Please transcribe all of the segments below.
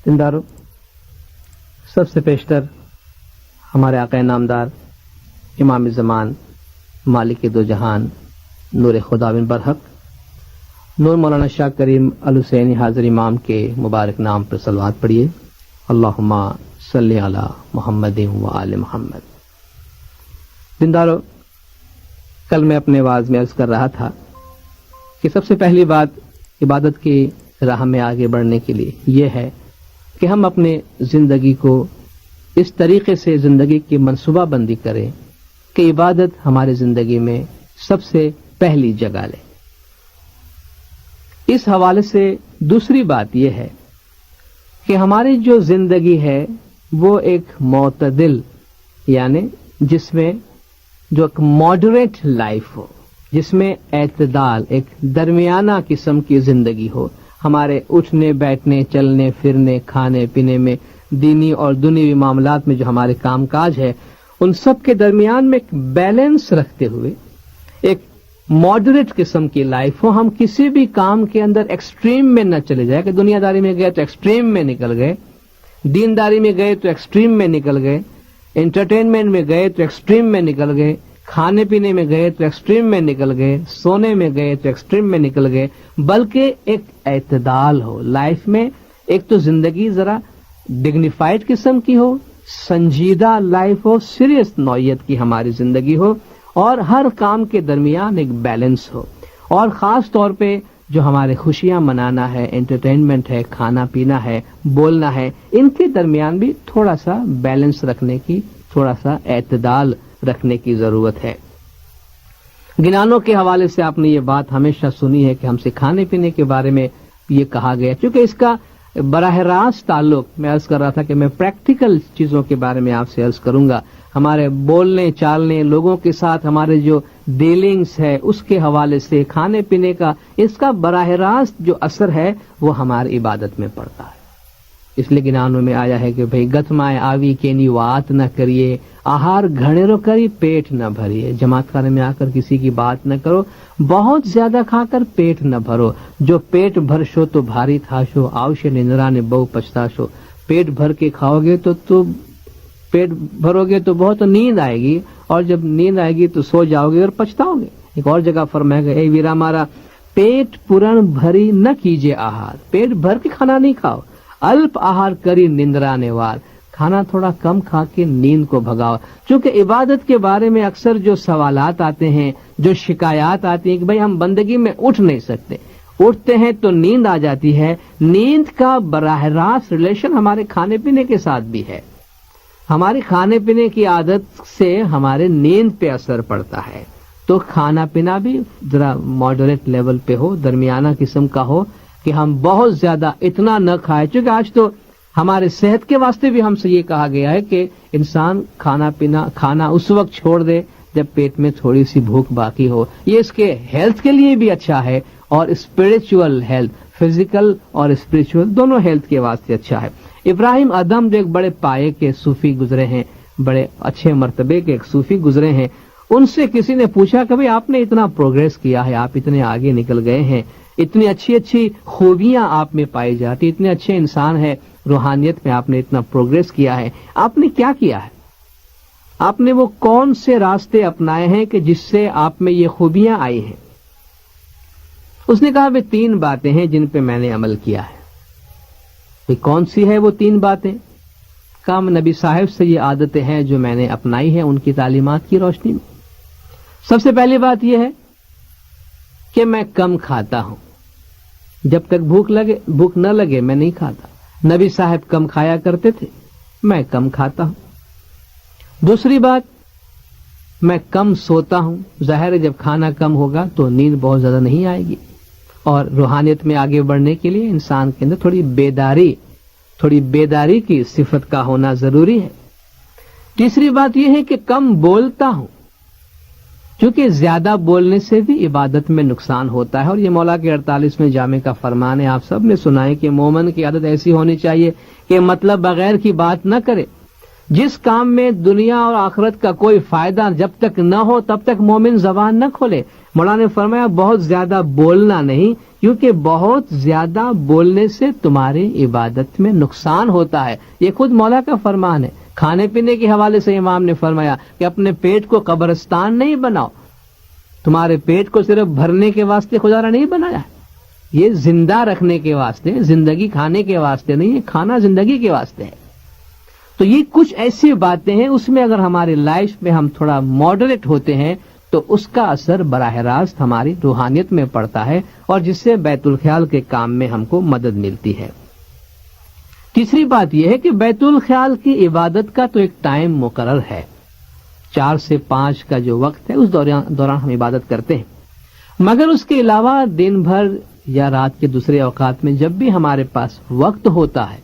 زندارو، سب سے پیشتر ہمارے آقا نامدار امام زمان مالک دو جہان نور خداوند برحق نور مولانا شاہ کریم الحسینی حاضر امام کے مبارک نام پر صلوات پڑھیے۔ اللہم صلی علی محمد و آل محمد۔ زندارو، کل میں اپنے واعظ میں عرض کر رہا تھا کہ سب سے پہلی بات عبادت کی راہ میں آگے بڑھنے کے لیے یہ ہے کہ ہم اپنے زندگی کو اس طریقے سے زندگی کی منصوبہ بندی کریں کہ عبادت ہماری زندگی میں سب سے پہلی جگہ لے۔ اس حوالے سے دوسری بات یہ ہے کہ ہماری جو زندگی ہے وہ ایک معتدل، یعنی جس میں جو ایک ماڈریٹ لائف ہو، جس میں اعتدال، ایک درمیانہ قسم کی زندگی ہو۔ ہمارے اٹھنے بیٹھنے چلنے پھرنے کھانے پینے میں، دینی اور دنیوی معاملات میں جو ہمارے کام کاج ہے، ان سب کے درمیان میں ایک بیلنس رکھتے ہوئے ایک ماڈریٹ قسم کی لائف ہو۔ ہم کسی بھی کام کے اندر ایکسٹریم میں نہ چلے جائے کہ دنیا داری میں گئے تو ایکسٹریم میں نکل گئے، دینداری میں گئے تو ایکسٹریم میں نکل گئے، انٹرٹینمنٹ میں گئے تو ایکسٹریم میں نکل گئے، کھانے پینے میں گئے تو ایکسٹریم میں نکل گئے، سونے میں گئے تو ایکسٹریم میں نکل گئے، بلکہ ایک اعتدال ہو لائف میں۔ ایک تو زندگی ذرا ڈگنیفائڈ قسم کی ہو، سنجیدہ لائف ہو، سیریس نوعیت کی ہماری زندگی ہو، اور ہر کام کے درمیان ایک بیلنس ہو۔ اور خاص طور پہ جو ہمارے خوشیاں منانا ہے، انٹرٹینمنٹ ہے، کھانا پینا ہے، بولنا ہے، ان کے درمیان بھی تھوڑا سا بیلنس رکھنے کی، تھوڑا سا اعتدال رکھنے کی ضرورت ہے۔ گنانوں کے حوالے سے آپ نے یہ بات ہمیشہ سنی ہے کہ ہم سے کھانے پینے کے بارے میں یہ کہا گیا، کیونکہ اس کا براہ راست تعلق، میں عرض کر رہا تھا کہ میں پریکٹیکل چیزوں کے بارے میں آپ سے عرض کروں گا، ہمارے بولنے چالنے، لوگوں کے ساتھ ہمارے جو ڈیلنگز ہے اس کے حوالے سے کھانے پینے کا، اس کا براہ راست جو اثر ہے وہ ہماری عبادت میں پڑتا ہے۔ اس لیے گنانوں میں آیا ہے کہ بھئی گتمائے آوی کینی وات نہ کریے، آہار گھڑے کری پیٹ نہ بھریے۔ جماعت خانے میں آ کر کسی کی بات نہ کرو، بہت زیادہ کھا کر پیٹ نہ بھرو۔ جو پیٹ بھر شو تو بھاری تھا شو، آوش نندرا نے بہو پچھتا شو۔ پیٹ بھر کے کھاؤ گے تو پیٹ بھرو گے تو بہت نیند آئے گی، اور جب نیند آئے گی تو سو جاؤ گے اور پچھتاؤ گے۔ ایک اور جگہ فرمایا گیا، اے ویرا مارا پیٹ پورن بھری نہ کیجیے آہار، پیٹ بھر کے کھانا نہیں کھاؤ، الپ آہار کری نندرا نیوار، کھانا تھوڑا کم کھا کے نیند کو بھگاؤ۔ چونکہ عبادت کے بارے میں اکثر جو سوالات آتے ہیں، جو شکایات آتی ہیں کہ بھئی ہم بندگی میں اٹھ نہیں سکتے، اٹھتے ہیں تو نیند آ جاتی ہے۔ نیند کا براہ راست ریلیشن ہمارے کھانے پینے کے ساتھ بھی ہے۔ ہماری کھانے پینے کی عادت سے ہمارے نیند پہ اثر پڑتا ہے، تو کھانا پینا بھی ذرا ماڈریٹ لیول پہ ہو، درمیانہ قسم کا ہو، کہ ہم بہت زیادہ اتنا نہ کھائے۔ چونکہ آج تو ہمارے صحت کے واسطے بھی ہم سے یہ کہا گیا ہے کہ انسان کھانا اس وقت چھوڑ دے جب پیٹ میں تھوڑی سی بھوک باقی ہو۔ یہ اس کے ہیلتھ کے لیے بھی اچھا ہے، اور اسپرچول ہیلتھ، فزیکل اور اسپرچول دونوں ہیلتھ کے واسطے اچھا ہے۔ ابراہیم ادم جو ایک بڑے پائے کے صوفی گزرے ہیں، بڑے اچھے مرتبے کے ایک صوفی گزرے ہیں، ان سے کسی نے پوچھا کہ بھئی آپ نے اتنا پروگریس کیا ہے، آپ اتنے آگے نکل گئے ہیں، اتنی اچھی اچھی خوبیاں آپ میں پائی جاتی، اتنے اچھے انسان ہیں، روحانیت میں آپ نے اتنا پروگریس کیا ہے، آپ نے کیا کیا ہے؟ آپ نے وہ کون سے راستے اپنائے ہیں کہ جس سے آپ میں یہ خوبیاں آئی ہیں؟ اس نے کہا 3 باتیں ہیں جن پہ میں نے عمل کیا ہے۔ کون سی ہے وہ 3 باتیں؟ کام نبی صاحب سے یہ عادتیں ہیں جو میں نے اپنائی ہیں ان کی تعلیمات کی روشنی میں۔ سب سے پہلی بات یہ ہے کہ میں کم کھاتا ہوں، جب تک بھوک نہ لگے میں نہیں کھاتا۔ نبی صاحب کم کھایا کرتے تھے، میں کم کھاتا ہوں۔ دوسری بات، میں کم سوتا ہوں۔ ظاہر ہے جب کھانا کم ہوگا تو نیند بہت زیادہ نہیں آئے گی، اور روحانیت میں آگے بڑھنے کے لیے انسان کے اندر تھوڑی بیداری کی صفت کا ہونا ضروری ہے۔ تیسری بات یہ ہے کہ کم بولتا ہوں، کیونکہ زیادہ بولنے سے بھی عبادت میں نقصان ہوتا ہے، اور یہ مولا کے 48ویں جامع کا فرمان ہے، آپ سب نے سنا ہے کہ مومن کی عادت ایسی ہونی چاہیے کہ مطلب بغیر کی بات نہ کرے۔ جس کام میں دنیا اور آخرت کا کوئی فائدہ جب تک نہ ہو تب تک مومن زبان نہ کھولے۔ مولانا نے فرمایا بہت زیادہ بولنا نہیں، کیونکہ بہت زیادہ بولنے سے تمہاری عبادت میں نقصان ہوتا ہے. یہ خود مولا کا فرمان ہے. کھانے پینے کے حوالے سے امام نے فرمایا کہ اپنے پیٹ کو قبرستان نہیں بناؤ. تمہارے پیٹ کو صرف بھرنے کے واسطے خدا نے نہیں بنایا ہے. یہ زندہ رکھنے کے واسطے، زندگی کھانے کے واسطے نہیں ہے. کھانا زندگی کے واسطے ہے. تو یہ کچھ ایسی باتیں ہیں، اس میں اگر ہماری لائف میں ہم تھوڑا ماڈریٹ ہوتے ہیں تو اس کا اثر براہ راست ہماری روحانیت میں پڑتا ہے، اور جس سے بیت الخیال کے کام میں ہم کو مدد ملتی ہے. تیسری بات یہ ہے کہ بیت الخیال کی عبادت کا تو ایک ٹائم مقرر ہے. 4 سے 5 کا جو وقت ہے اس دوران ہم عبادت کرتے ہیں. مگر اس کے علاوہ دن بھر یا رات کے دوسرے اوقات میں جب بھی ہمارے پاس وقت ہوتا ہے،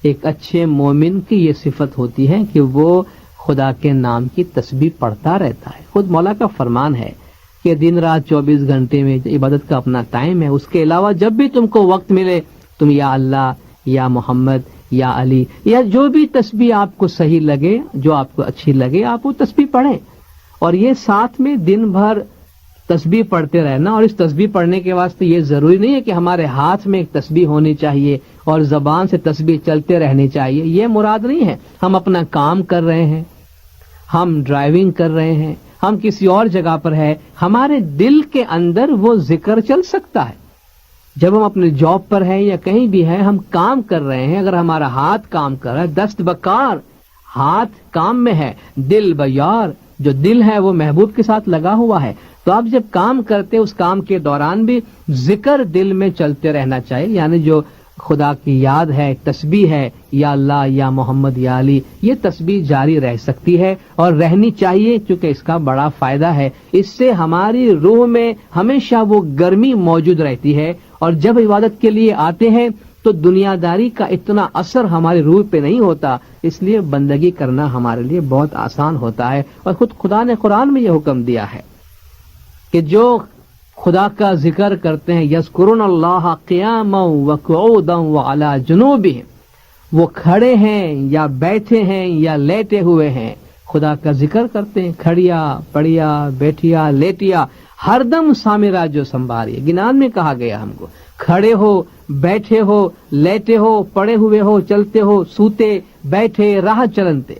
ایک اچھے مومن کی یہ صفت ہوتی ہے کہ وہ خدا کے نام کی تسبیح پڑھتا رہتا ہے. خود مولا کا فرمان ہے کہ دن رات 24 گھنٹے میں عبادت کا اپنا ٹائم ہے. اس کے علاوہ جب بھی تم کو وقت ملے تم یا اللہ یا محمد یا علی یا جو بھی تسبیح آپ کو صحیح لگے، جو آپ کو اچھی لگے، آپ وہ تسبیح پڑھیں. اور یہ ساتھ میں دن بھر تسبیح پڑھتے رہنا. اور اس تسبیح پڑھنے کے واسطے یہ ضروری نہیں ہے کہ ہمارے ہاتھ میں ایک تسبیح ہونی چاہیے اور زبان سے تسبیح چلتے رہنی چاہیے. یہ مراد نہیں ہے. ہم اپنا کام کر رہے ہیں، ہم ڈرائیونگ کر رہے ہیں، ہم کسی اور جگہ پر ہے، ہمارے دل کے اندر وہ ذکر چل سکتا ہے. جب ہم اپنے جاب پر ہیں یا کہیں بھی ہیں، ہم کام کر رہے ہیں، اگر ہمارا ہاتھ کام کر رہا ہے، دست بکار ہاتھ کام میں ہے، دل بیار، جو دل ہے وہ محبوب کے ساتھ لگا ہوا ہے. تو آپ جب کام کرتے اس کام کے دوران بھی ذکر دل میں چلتے رہنا چاہیے. یعنی جو خدا کی یاد ہے، تسبیح ہے، یا اللہ یا محمد یا علی، یہ تسبیح جاری رہ سکتی ہے اور رہنی چاہیے، کیونکہ اس کا بڑا فائدہ ہے. اس سے ہماری روح میں ہمیشہ وہ گرمی موجود رہتی ہے، اور جب عبادت کے لیے آتے ہیں تو دنیا داری کا اتنا اثر ہماری روح پہ نہیں ہوتا. اس لیے بندگی کرنا ہمارے لیے بہت آسان ہوتا ہے. اور خود خدا نے قرآن میں یہ حکم دیا ہے کہ جو خدا کا ذکر کرتے ہیں، یذکرون اللہ قیاما وقعودا وعلی جنوبہم، وہ کھڑے ہیں یا بیٹھے ہیں یا لیٹے ہوئے ہیں، خدا کا ذکر کرتے ہیں. کھڑیا، پڑیا، بیٹھیا، لیٹیا، ہر دم سامرا جو سنبھالیے. گنان میں کہا گیا ہم کو، کھڑے ہو، بیٹھے ہو، لیٹے ہو، پڑے ہوئے ہو، چلتے ہو، سوتے، بیٹھے، راہ چلنتے،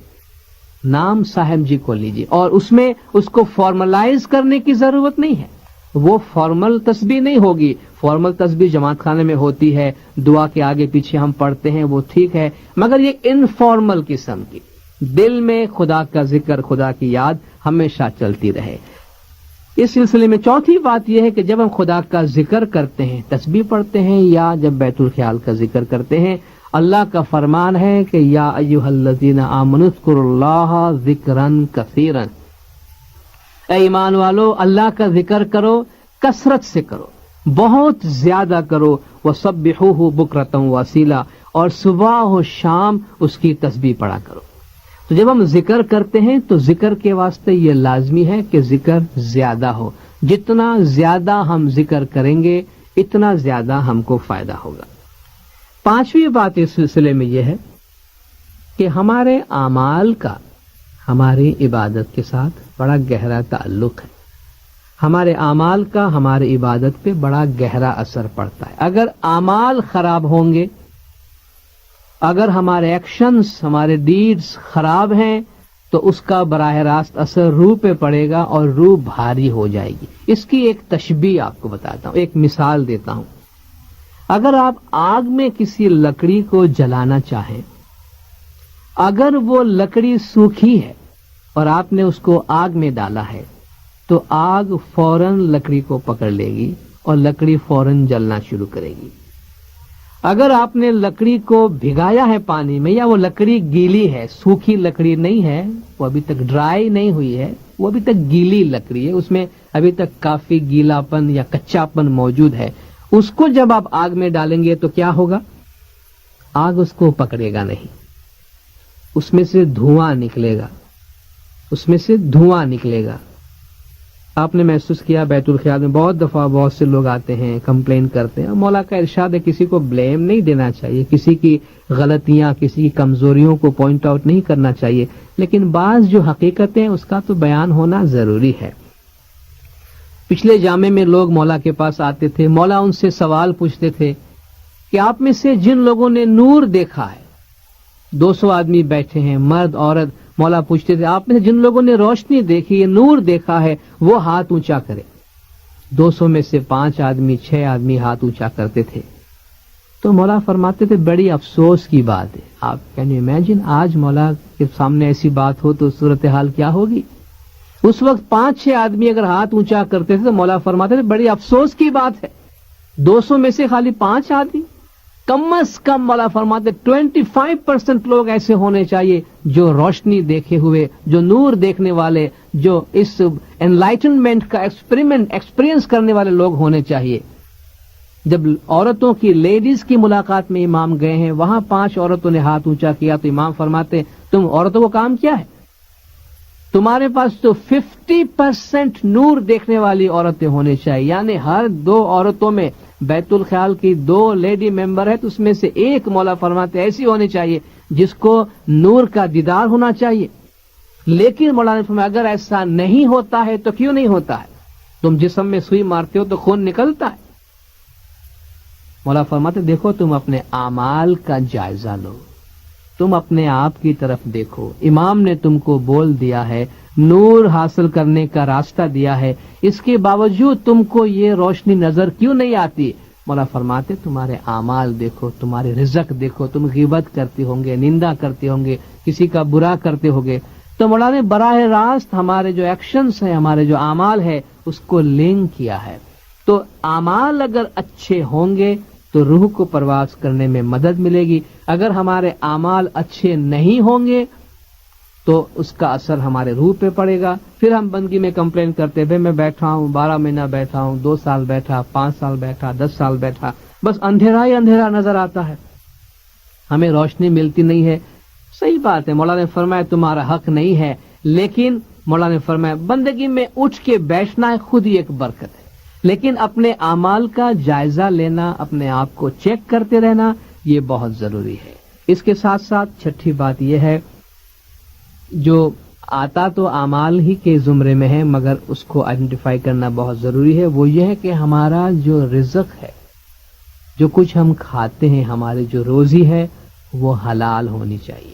نام صاحب جی کو لیجیے. اور اس میں اس کو فارملائز کرنے کی ضرورت نہیں ہے. وہ فارمل تسبیح نہیں ہوگی. فارمل تسبیح جماعت خانے میں ہوتی ہے، دعا کے آگے پیچھے ہم پڑھتے ہیں، وہ ٹھیک ہے. مگر یہ انفارمل قسم کی، دل میں خدا کا ذکر، خدا کی یاد ہمیشہ چلتی رہے. اس سلسلے میں چوتھی بات یہ ہے کہ جب ہم خدا کا ذکر کرتے ہیں، تسبیح پڑھتے ہیں، یا جب بیت الخیال کا ذکر کرتے ہیں، اللہ کا فرمان ہے کہ یا ایھا الذین آمنوا اذکروا اللہ ذکرا کثیرا، اے ایمان والو اللہ کا ذکر کرو، کثرت سے کرو، بہت زیادہ کرو. وسبحوہ بکرۃ واصیلا، اور صبح و شام اس کی تسبیح پڑھا کرو. تو جب ہم ذکر کرتے ہیں تو ذکر کے واسطے یہ لازمی ہے کہ ذکر زیادہ ہو. جتنا زیادہ ہم ذکر کریں گے اتنا زیادہ ہم کو فائدہ ہوگا. پانچویں بات اس سلسلے میں یہ ہے کہ ہمارے اعمال کا ہماری عبادت کے ساتھ بڑا گہرا تعلق ہے. ہمارے اعمال کا ہماری عبادت پہ بڑا گہرا اثر پڑتا ہے. اگر اعمال خراب ہوں گے، اگر ہمارے ایکشنز، ہمارے ڈیڈز خراب ہیں، تو اس کا براہ راست اثر روح پہ پڑے گا اور روح بھاری ہو جائے گی. اس کی ایک تشبیہ آپ کو بتاتا ہوں، ایک مثال دیتا ہوں. اگر آپ آگ میں کسی لکڑی کو جلانا چاہیں، اگر وہ لکڑی سوکھی ہے اور آپ نے اس کو آگ میں ڈالا ہے تو آگ فوراً لکڑی کو پکڑ لے گی اور لکڑی فوراً جلنا شروع کرے گی. اگر آپ نے لکڑی کو بھگایا ہے پانی میں، یا وہ لکڑی گیلی ہے، سوکھی لکڑی نہیں ہے، وہ ابھی تک ڈرائی نہیں ہوئی ہے، وہ ابھی تک گیلی لکڑی ہے، اس میں ابھی تک کافی گیلا پن یا کچا پن موجود ہے، اس کو جب آپ آگ میں ڈالیں گے تو کیا ہوگا؟ آگ اس کو پکڑے گا نہیں، اس میں سے دھواں نکلے گا، اس میں سے دھواں نکلے گا. آپ نے محسوس کیا بیت الخیال میں بہت دفعہ بہت سے لوگ آتے ہیں، کمپلین کرتے ہیں. مولا کا ارشاد ہے کسی کو بلیم نہیں دینا چاہیے، کسی کی غلطیاں، کسی کی کمزوریوں کو پوائنٹ آؤٹ نہیں کرنا چاہیے، لیکن بعض جو حقیقتیں اس کا تو بیان ہونا ضروری ہے. پچھلے جامع میں لوگ مولا کے پاس آتے تھے، مولا ان سے سوال پوچھتے تھے کہ آپ میں سے جن لوگوں نے نور دیکھا ہے، 200 آدمی بیٹھے ہیں، مرد عورت، مولا پوچھتے تھے آپ میں سے جن لوگوں نے روشنی دیکھی ہے، نور دیکھا ہے، وہ ہاتھ اونچا کرے۔ 200 میں سے 5 آدمی 6 آدمی ہاتھ اونچا کرتے تھے۔ تو مولا فرماتے تھے بڑی افسوس کی بات ہے، آپ کین یو امیجن آج مولا کے سامنے ایسی بات ہو تو صورتحال کیا ہوگی؟ اس وقت 5-6 آدمی اگر ہاتھ اونچا کرتے تھے تو مولا فرماتے تھے بڑی افسوس کی بات ہے، 200 میں سے خالی 5 آدمی، کم از کم مولا فرماتے 25% لوگ ایسے ہونے چاہیے جو روشنی دیکھے ہوئے، جو نور دیکھنے والے، جو اس انلائٹنمنٹ کا ایکسپیرینس کرنے والے لوگ ہونے چاہیے۔ جب عورتوں کی لیڈیز کی ملاقات میں امام گئے ہیں، وہاں 5 عورتوں نے ہاتھ اونچا کیا تو امام فرماتے تم عورتوں کو کام کیا ہے؟ تمہارے پاس تو 50% نور دیکھنے والی عورتیں ہونی چاہیے، یعنی ہر 2 عورتوں میں بیت الخیال کی 2 لیڈی ممبر ہے تو اس میں سے ایک مولا فرماتے ایسی ہونی چاہیے جس کو نور کا دیدار ہونا چاہیے۔ لیکن مولانا فرمایا اگر ایسا نہیں ہوتا ہے تو کیوں نہیں ہوتا ہے؟ تم جسم میں سوئی مارتے ہو تو خون نکلتا ہے۔ مولا فرماتے دیکھو تم اپنے اعمال کا جائزہ لو، تم اپنے آپ کی طرف دیکھو، امام نے تم کو بول دیا ہے، نور حاصل کرنے کا راستہ دیا ہے، اس کے باوجود تم کو یہ روشنی نظر کیوں نہیں آتی؟ مولا فرماتے تمہارے اعمال دیکھو، تمہارے رزق دیکھو، تم غیبت کرتے ہوں گے، نندا کرتے ہوں گے، کسی کا برا کرتے ہوں گے۔ تو مولا نے براہ راست ہمارے جو ایکشنز ہیں، ہمارے جو اعمال ہے اس کو لنک کیا ہے۔ تو اعمال اگر اچھے ہوں گے تو روح کو پرواز کرنے میں مدد ملے گی، اگر ہمارے اعمال اچھے نہیں ہوں گے تو اس کا اثر ہمارے روح پہ پڑے گا۔ پھر ہم بندگی میں کمپلین کرتے ہیں میں بیٹھا ہوں، 12 مہینہ بیٹھا ہوں، 2 سال بیٹھا، 5 سال بیٹھا، 10 سال بیٹھا، بس اندھیرا ہی اندھیرا نظر آتا ہے، ہمیں روشنی ملتی نہیں ہے۔ صحیح بات ہے، مولا نے فرمایا تمہارا حق نہیں ہے، لیکن مولا نے فرمایا بندگی میں اٹھ کے بیٹھنا خود ہی ایک برکت ہے، لیکن اپنے اعمال کا جائزہ لینا، اپنے آپ کو چیک کرتے رہنا یہ بہت ضروری ہے۔ اس کے ساتھ ساتھ چھٹی بات یہ ہے، جو آتا تو اعمال ہی کے زمرے میں ہے مگر اس کو آئیڈینٹیفائی کرنا بہت ضروری ہے، وہ یہ ہے کہ ہمارا جو رزق ہے، جو کچھ ہم کھاتے ہیں، ہماری جو روزی ہے وہ حلال ہونی چاہیے،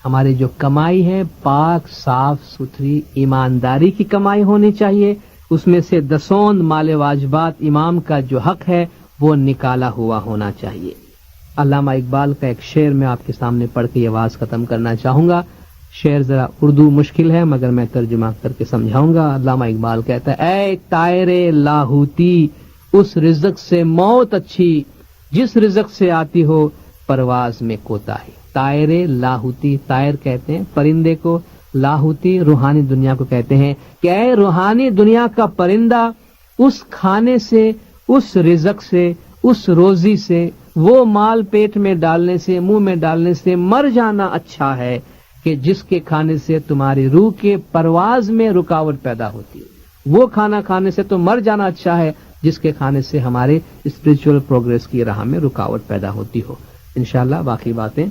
ہماری جو کمائی ہے پاک صاف ستھری ایمانداری کی کمائی ہونی چاہیے، اس میں سے 10 مال واجبات امام کا جو حق ہے وہ نکالا ہوا ہونا چاہیے۔ علامہ اقبال کا ایک شعر میں آپ کے سامنے پڑھ کے یہ آواز ختم کرنا چاہوں گا۔ شعر ذرا اردو مشکل ہے مگر میں ترجمہ کر کے سمجھاؤں گا۔ علامہ اقبال کہتا ہے اے طائر لاہوتی اس رزق سے موت اچھی جس رزق سے آتی ہو پرواز میں کوتاہی۔ طائر لاہوتی، طائر کہتے ہیں پرندے کو، لاہوتی روحانی دنیا کو کہتے ہیں کہ اے روحانی دنیا کا پرندہ، اس کھانے سے، اس رزق سے، اس روزی سے، وہ مال پیٹ میں ڈالنے سے، منہ میں ڈالنے سے مر جانا اچھا ہے کہ جس کے کھانے سے تمہاری روح کے پرواز میں رکاوٹ پیدا ہوتی ہے۔ وہ کھانا کھانے سے تو مر جانا اچھا ہے جس کے کھانے سے ہمارے اسپرچول پروگریس کی راہ میں رکاوٹ پیدا ہوتی ہو۔ انشاءاللہ باقی باتیں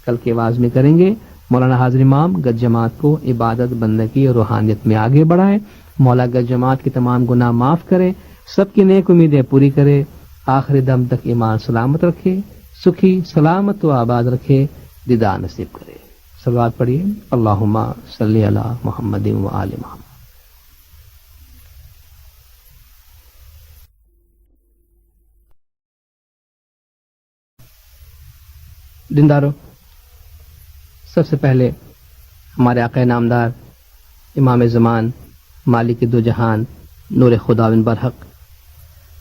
کل کے آواز میں کریں گے۔ مولانا حاضر امام گج جماعت کو عبادت بندگی اور روحانیت میں آگے بڑھائے، مولا گج جماعت کے تمام گناہ معاف کرے، سب کی نیک امیدیں پوری کرے، آخری دم تک ایمان سلامت رکھے، سکھی سلامت و آباد رکھے، دیدار نصیب کرے۔ صلوات پڑھیے، اللہم صلی علی محمد و آل محمد۔ دیندارو، سب سے پہلے ہمارے آقا نامدار امام زمان مالک دو جہان نور خداوند برحق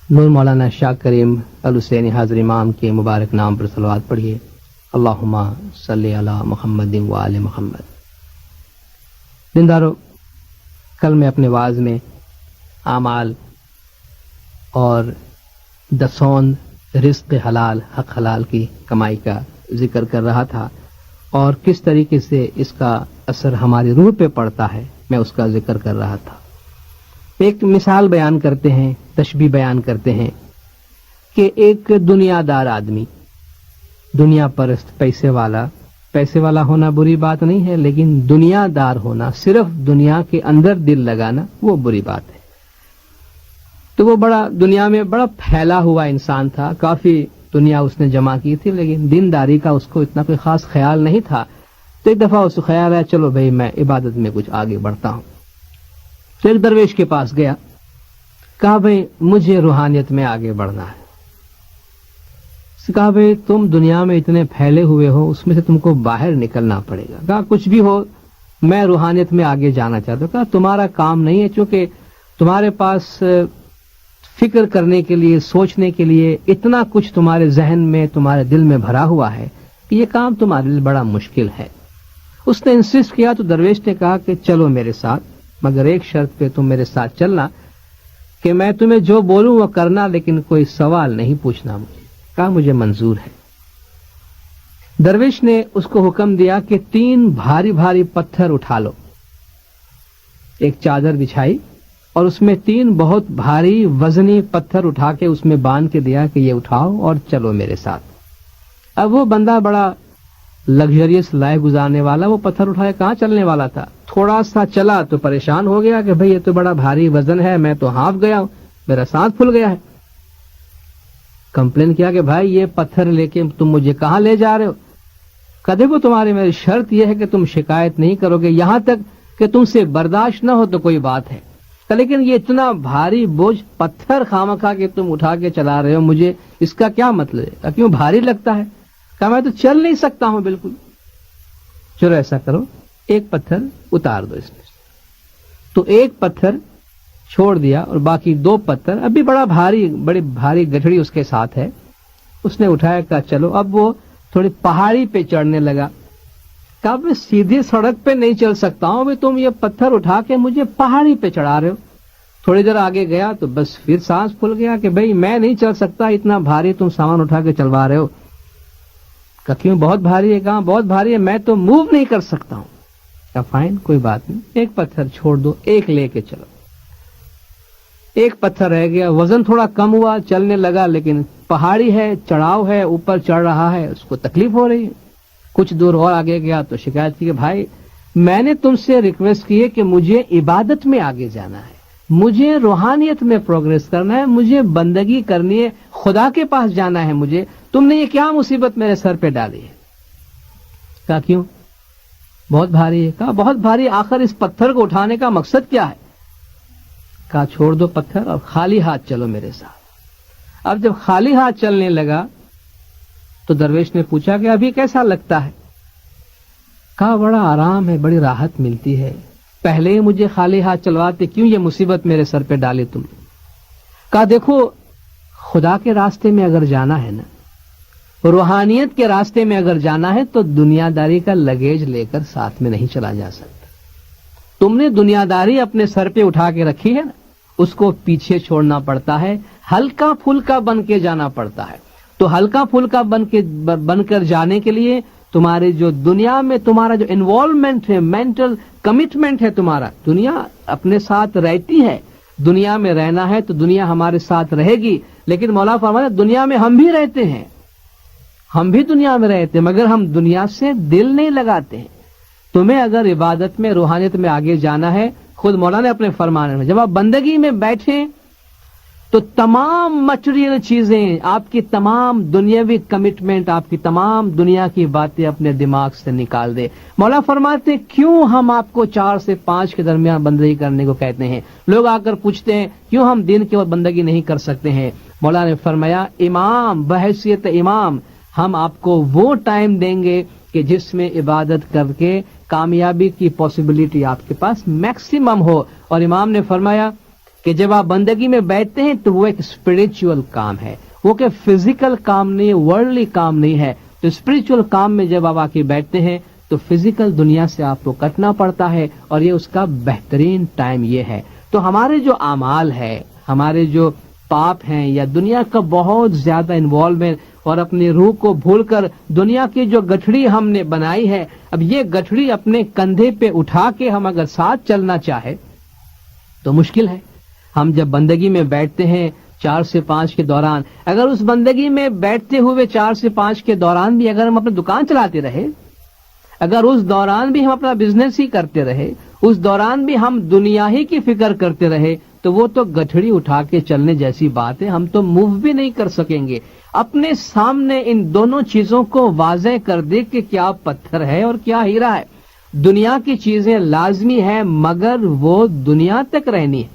نور مولانا شاہ کریم الحسینی حاضر امام کے مبارک نام پر صلوات پڑھیے، اللہم صلی علی محمد و آل محمد۔ دیندارو، کل میں اپنے واعظ میں اعمال اور 10 رزق حلال حق حلال کی کمائی کا ذکر کر رہا تھا اور کس طریقے سے اس کا اثر ہماری روح پہ پڑتا ہے میں اس کا ذکر کر رہا تھا۔ ایک مثال بیان کرتے ہیں، تشبیہ بیان کرتے ہیں کہ ایک دنیا دار آدمی، دنیا پرست، پیسے والا ہونا بری بات نہیں ہے، لیکن دنیا دار ہونا، صرف دنیا کے اندر دل لگانا وہ بری بات ہے۔ تو وہ بڑا دنیا میں بڑا پھیلا ہوا انسان تھا، کافی دنیا اس نے جمع کی تھی، لیکن دینداری کا اس کو اتنا کوئی خاص خیال نہیں تھا. تو ایک دفعہ اس کو خیال ہے چلو بھائی میں عبادت میں کچھ آگے بڑھتا ہوں. تو ایک درویش کے پاس گیا، کہا بھائی مجھے روحانیت میں آگے بڑھنا ہے. کہا بھائی تم دنیا میں اتنے پھیلے ہوئے ہو، اس میں سے تم کو باہر نکلنا پڑے گا. کہا کچھ بھی ہو میں روحانیت میں آگے جانا چاہتا ہوں. کہا تمہارا کام نہیں ہے، چونکہ تمہارے پاس فکر کرنے کے لیے، سوچنے کے لیے اتنا کچھ تمہارے ذہن میں، تمہارے دل میں بھرا ہوا ہے کہ یہ کام تمہارے لیے بڑا مشکل ہے. اس نے انسسٹ کیا تو درویش نے کہا کہ چلو میرے ساتھ، مگر ایک شرط پہ تم میرے ساتھ چلنا کہ میں تمہیں جو بولوں وہ کرنا، لیکن کوئی سوال نہیں پوچھنا مجھے. کہا مجھے منظور ہے. درویش نے اس کو حکم دیا کہ 3 بھاری بھاری پتھر اٹھا لو. ایک چادر بچھائی اور اس میں 3 بہت بھاری وزنی پتھر اٹھا کے اس میں باندھ کے دیا کہ یہ اٹھاؤ اور چلو میرے ساتھ. اب وہ بندہ بڑا لگژریس لائف گزارنے والا، وہ پتھر اٹھائے کہاں چلنے والا تھا. تھوڑا سا چلا تو پریشان ہو گیا کہ بھئی یہ تو بڑا بھاری وزن ہے، میں تو ہانف گیا ہوں، میرا سانس پھول گیا ہے. کمپلین کیا کہ بھائی یہ پتھر لے کے تم مجھے کہاں لے جا رہے ہو؟ کہ دیکھو تمہاری میری شرط یہ ہے کہ تم شکایت نہیں کرو گے یہاں تک کہ تم سے برداشت نہ ہو تو کوئی بات ہے، لیکن یہ اتنا بھاری بوجھ پتھر خامخواہ کہ تم اٹھا کے چلا رہے ہو، مجھے اس کا کیا مطلب ہے؟ کیوں بھاری لگتا ہے؟ کہا میں تو چل نہیں سکتا ہوں بالکل. چلو ایسا کرو ایک پتھر اتار دو اس میں. تو ایک پتھر چھوڑ دیا اور باقی 2 پتھر، ابھی بڑی بھاری گٹھڑی اس کے ساتھ ہے، اس نے اٹھایا. کہا چلو. اب وہ تھوڑی پہاڑی پہ چڑھنے لگا. کہا میں سیدھی سڑک پہ نہیں چل سکتا ہوں، تم یہ پتھر اٹھا کے مجھے پہاڑی پہ چڑھا رہے ہو. تھوڑی دیر آگے گیا تو بس پھر سانس پھول گیا کہ بھئی میں نہیں چل سکتا، اتنا بھاری تم سامان اٹھا کے چلوا رہے ہو. کہا کیوں بہت بھاری ہے؟ کہا بہت بھاری ہے، میں تو موو نہیں کر سکتا ہوں. کہا فائن کوئی بات نہیں، ایک پتھر چھوڑ دو، ایک لے کے چلو. ایک پتھر رہ گیا، وزن تھوڑا کم ہوا، چلنے لگا، لیکن پہاڑی ہے، چڑھاؤ ہے، اوپر چڑھ رہا ہے، اس کو تکلیف ہو رہی ہے. کچھ دور اور آگے گیا تو شکایت کی کہ بھائی میں نے تم سے ریکویسٹ کی ہے کہ مجھے عبادت میں آگے جانا ہے، مجھے روحانیت میں پروگریس کرنا ہے، مجھے بندگی کرنی ہے، خدا کے پاس جانا ہے مجھے، تم نے یہ کیا مصیبت میرے سر پہ ڈالی ہے؟ کہا کیوں بہت بھاری ہے؟ کہا بہت بھاری، آخر اس پتھر کو اٹھانے کا مقصد کیا ہے؟ کہا چھوڑ دو پتھر اور خالی ہاتھ چلو میرے ساتھ. اب جب خالی ہاتھ چلنے لگا تو درویش نے پوچھا کہ ابھی کیسا لگتا ہے؟ کہا بڑا آرام ہے، بڑی راحت ملتی ہے، پہلے ہی مجھے خالی ہاتھ چلواتے، کیوں یہ مصیبت میرے سر پہ ڈالی تم نے؟ کہا دیکھو خدا کے راستے میں اگر جانا ہے نا، روحانیت کے راستے میں اگر جانا ہے تو دنیا داری کا لگیج لے کر ساتھ میں نہیں چلا جا سکتا. تم نے دنیا داری اپنے سر پہ اٹھا کے رکھی ہے نا، اس کو پیچھے چھوڑنا پڑتا ہے، ہلکا پھلکا بن کے جانا پڑتا ہے. تو ہلکا پھلکا بن کر جانے کے لیے تمہارے جو دنیا میں تمہارا جو انوالومنٹ ہے، مینٹل کمٹمنٹ ہے، تمہارا دنیا اپنے ساتھ رہتی ہے، دنیا میں رہنا ہے تو دنیا ہمارے ساتھ رہے گی. لیکن مولا فرماتا ہے دنیا میں ہم بھی رہتے ہیں، ہم بھی دنیا میں رہتے ہیں، مگر ہم دنیا سے دل نہیں لگاتے ہیں. تمہیں اگر عبادت میں، روحانیت میں آگے جانا ہے، خود مولا نے اپنے فرمانے میں جب آپ بندگی میں بیٹھیں تو تمام مٹیریل چیزیں، آپ کی تمام دنیاوی کمٹمنٹ، آپ کی تمام دنیا کی باتیں اپنے دماغ سے نکال دے. مولا فرماتے ہیں کیوں ہم آپ کو 4 سے 5 کے درمیان بندگی کرنے کو کہتے ہیں؟ لوگ آ کر پوچھتے ہیں کیوں ہم دن کے وقت بندگی نہیں کر سکتے ہیں؟ مولا نے فرمایا امام، بحیثیت امام ہم آپ کو وہ ٹائم دیں گے کہ جس میں عبادت کر کے کامیابی کی پاسبلٹی آپ کے پاس میکسیمم ہو. اور امام نے فرمایا کہ جب آپ بندگی میں بیٹھتے ہیں تو وہ ایک اسپرچول کام ہے، وہ کہ فزیکل کام نہیں، ورلڈلی کام نہیں ہے. تو اسپرچول کام میں جب آپ آ کے بیٹھتے ہیں تو فزیکل دنیا سے آپ کو کٹنا پڑتا ہے، اور یہ اس کا بہترین ٹائم یہ ہے. تو ہمارے جو اعمال ہے، ہمارے جو پاپ ہیں یا دنیا کا بہت زیادہ انوالومنٹ اور اپنی روح کو بھول کر دنیا کی جو گٹھڑی ہم نے بنائی ہے، اب یہ گٹھڑی اپنے کندھے پہ اٹھا کے ہم اگر ساتھ چلنا چاہے تو مشکل ہے. ہم جب بندگی میں بیٹھتے ہیں 4 سے 5 کے دوران، اگر اس بندگی میں بیٹھتے ہوئے 4 سے 5 کے دوران بھی اگر ہم اپنی دکان چلاتے رہے، اگر اس دوران بھی ہم اپنا بزنس ہی کرتے رہے، اس دوران بھی ہم دنیا ہی کی فکر کرتے رہے، تو وہ تو گٹھڑی اٹھا کے چلنے جیسی بات ہے, ہم تو موو بھی نہیں کر سکیں گے. اپنے سامنے ان دونوں چیزوں کو واضح کر دے کہ کیا پتھر ہے اور کیا ہیرا ہے. دنیا کی چیزیں لازمی ہیں مگر وہ دنیا تک رہنی ہے.